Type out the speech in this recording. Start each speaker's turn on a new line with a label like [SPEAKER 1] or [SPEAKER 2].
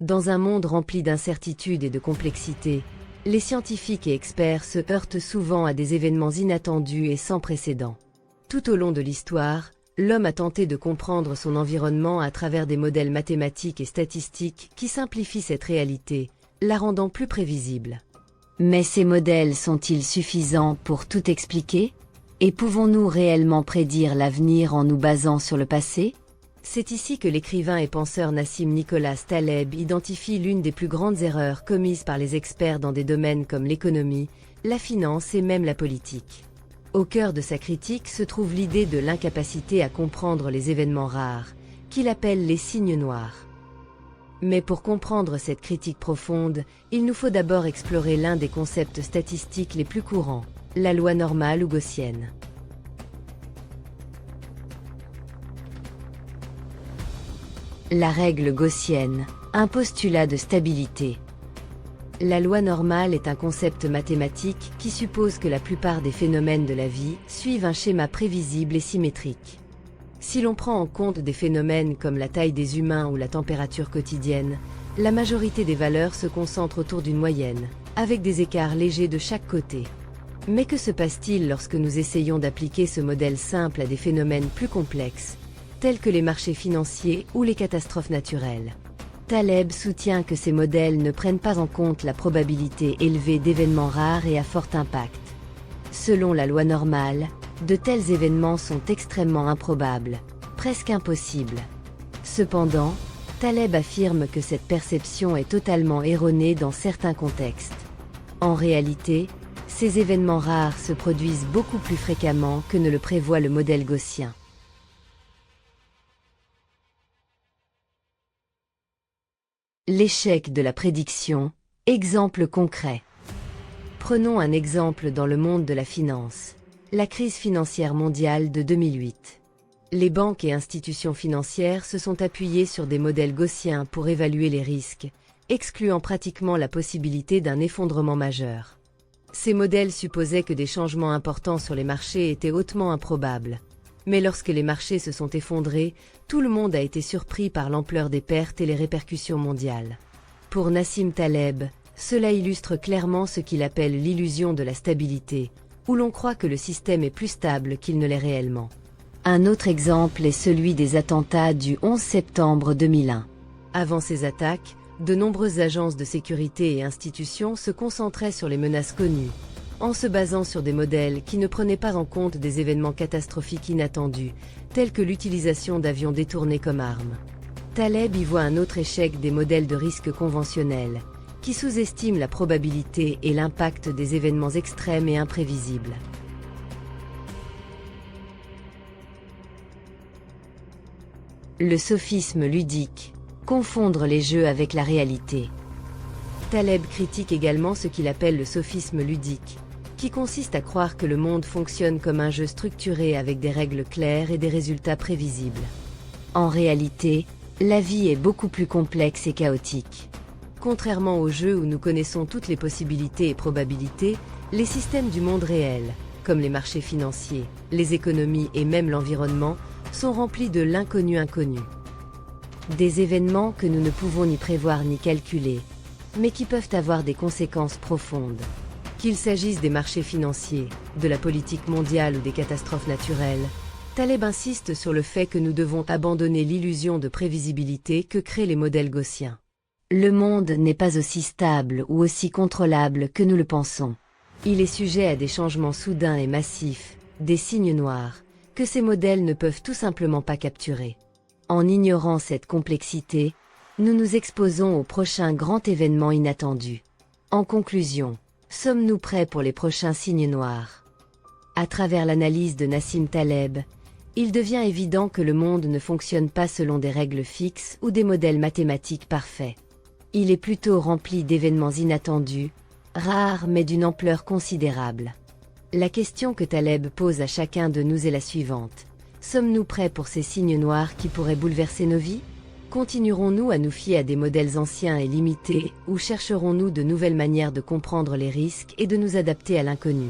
[SPEAKER 1] Dans un monde rempli d'incertitudes et de complexité, les scientifiques et experts se heurtent souvent à des événements inattendus et sans précédent. Tout au long de l'histoire, l'homme a tenté de comprendre son environnement à travers des modèles mathématiques et statistiques qui simplifient cette réalité, la rendant plus prévisible.
[SPEAKER 2] Mais ces modèles sont-ils suffisants pour tout expliquer? Et pouvons-nous réellement prédire l'avenir en nous basant sur le passé?
[SPEAKER 1] C'est ici que l'écrivain et penseur Nassim Nicholas Taleb identifie l'une des plus grandes erreurs commises par les experts dans des domaines comme l'économie, la finance et même la politique. Au cœur de sa critique se trouve l'idée de l'incapacité à comprendre les événements rares, qu'il appelle les signes noirs. Mais pour comprendre cette critique profonde, il nous faut d'abord explorer l'un des concepts statistiques les plus courants, la loi normale ou gaussienne.
[SPEAKER 2] La règle gaussienne, un postulat de stabilité.
[SPEAKER 1] La loi normale est un concept mathématique qui suppose que la plupart des phénomènes de la vie suivent un schéma prévisible et symétrique. Si l'on prend en compte des phénomènes comme la taille des humains ou la température quotidienne, la majorité des valeurs se concentrent autour d'une moyenne, avec des écarts légers de chaque côté. Mais que se passe-t-il lorsque nous essayons d'appliquer ce modèle simple à des phénomènes plus complexes, tels que les marchés financiers ou les catastrophes naturelles? Taleb soutient que ces modèles ne prennent pas en compte la probabilité élevée d'événements rares et à fort impact. Selon la loi normale, de tels événements sont extrêmement improbables, presque impossibles. Cependant, Taleb affirme que cette perception est totalement erronée dans certains contextes. En réalité, ces événements rares se produisent beaucoup plus fréquemment que ne le prévoit le modèle gaussien.
[SPEAKER 2] L'échec de la prédiction, exemple concret.
[SPEAKER 1] Prenons un exemple dans le monde de la finance. La crise financière mondiale de 2008. Les banques et institutions financières se sont appuyées sur des modèles gaussiens pour évaluer les risques, excluant pratiquement la possibilité d'un effondrement majeur. Ces modèles supposaient que des changements importants sur les marchés étaient hautement improbables. Mais lorsque les marchés se sont effondrés, tout le monde a été surpris par l'ampleur des pertes et les répercussions mondiales. Pour Nassim Taleb, cela illustre clairement ce qu'il appelle l'illusion de la stabilité, où l'on croit que le système est plus stable qu'il ne l'est réellement.
[SPEAKER 2] Un autre exemple est celui des attentats du 11 septembre 2001.
[SPEAKER 1] Avant ces attaques, de nombreuses agences de sécurité et institutions se concentraient sur les menaces connues, en se basant sur des modèles qui ne prenaient pas en compte des événements catastrophiques inattendus, tels que l'utilisation d'avions détournés comme armes. Taleb y voit un autre échec des modèles de risque conventionnels, qui sous-estiment la probabilité et l'impact des événements extrêmes et imprévisibles.
[SPEAKER 2] Le sophisme ludique, confondre les jeux avec la réalité.
[SPEAKER 1] Taleb critique également ce qu'il appelle le sophisme ludique, qui consiste à croire que le monde fonctionne comme un jeu structuré avec des règles claires et des résultats prévisibles.
[SPEAKER 2] En réalité, la vie est beaucoup plus complexe et chaotique.
[SPEAKER 1] Contrairement aux jeux où nous connaissons toutes les possibilités et probabilités, les systèmes du monde réel, comme les marchés financiers, les économies et même l'environnement, sont remplis de l'inconnu inconnu.
[SPEAKER 2] Des événements que nous ne pouvons ni prévoir ni calculer, mais qui peuvent avoir des conséquences profondes.
[SPEAKER 1] Qu'il s'agisse des marchés financiers, de la politique mondiale ou des catastrophes naturelles, Taleb insiste sur le fait que nous devons abandonner l'illusion de prévisibilité que créent les modèles gaussiens.
[SPEAKER 2] Le monde n'est pas aussi stable ou aussi contrôlable que nous le pensons.
[SPEAKER 1] Il est sujet à des changements soudains et massifs, des signes noirs, que ces modèles ne peuvent tout simplement pas capturer.
[SPEAKER 2] En ignorant cette complexité, nous nous exposons au prochain grand événement inattendu. En conclusion, sommes-nous prêts pour les prochains signes noirs? À travers l'analyse de Nassim Taleb, il devient évident que le monde ne fonctionne pas selon des règles fixes ou des modèles mathématiques parfaits. Il est plutôt rempli d'événements inattendus, rares mais d'une ampleur considérable. La question que Taleb pose à chacun de nous est la suivante. Sommes-nous prêts pour ces signes noirs qui pourraient bouleverser nos vies? Continuerons-nous à nous fier à des modèles anciens et limités, ou chercherons-nous de nouvelles manières de comprendre les risques et de nous adapter à l'inconnu?